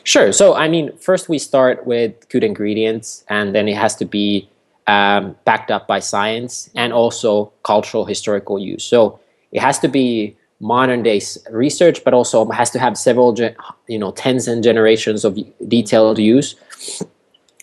Sure. So, I mean, first we start with good ingredients, and then it has to be backed up by science and also cultural historical use. So it has to be modern day research, but also has to have several, tens and generations of detailed use.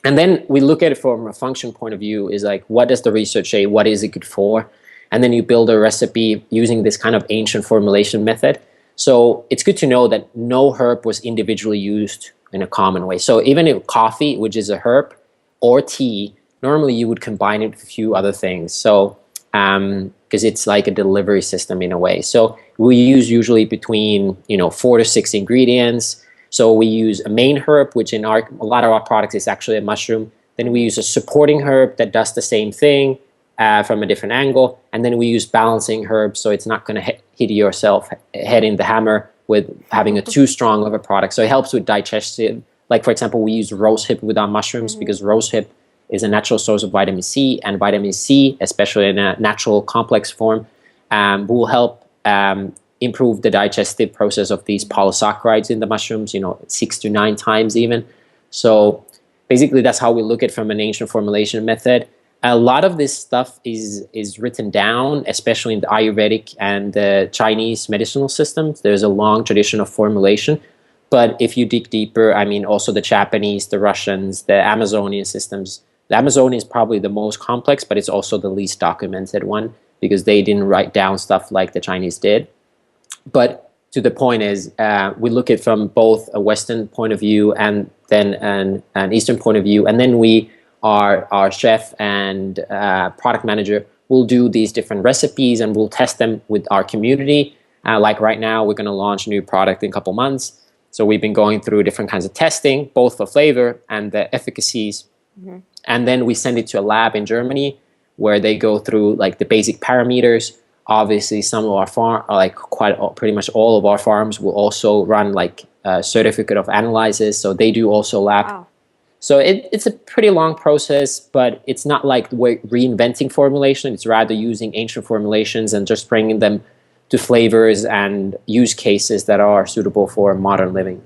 And then we look at it from a function point of view, is like, what does the research say? What is it good for? And then you build a recipe using this kind of ancient formulation method. So it's good to know that no herb was individually used in a common way. So even in coffee, which is a herb, or tea, normally you would combine it with a few other things. So because it's like a delivery system in a way. So we use usually between 4 to 6 ingredients. So we use a main herb, which in a lot of our products is actually a mushroom. Then we use a supporting herb that does the same thing from a different angle. And then we use balancing herbs, so it's not going to hit yourself head in the hammer with having a too strong of a product. So it helps with digestive. Like, for example, we use rosehip with our mushrooms because rosehip is a natural source of vitamin C, and vitamin C, especially in a natural complex form, will help improve the digestive process of these polysaccharides in the mushrooms, 6 to 9 times even. So basically that's how we look at it from an ancient formulation method. A lot of this stuff is written down, especially in the Ayurvedic and the Chinese medicinal systems. There's a long tradition of formulation. But if you dig deeper, I mean, also the Japanese, the Russians, the Amazonian systems. The Amazonian is probably the most complex, but it's also the least documented one because they didn't write down stuff like the Chinese did. But to the point is, we look at it from both a Western point of view and then an Eastern point of view. And then our chef and product manager will do these different recipes and we'll test them with our community. Like right now, we're going to launch a new product in a couple months. So we've been going through different kinds of testing, both for flavor and the efficacies. Mm-hmm. And then we send it to a lab in Germany where they go through like the basic parameters. Obviously, some of our pretty much all of our farms will also run like a certificate of analysis. So they do also lab. Wow. So it's a pretty long process, but it's not like we're reinventing formulation. It's rather using ancient formulations and just bringing them to flavors and use cases that are suitable for modern living.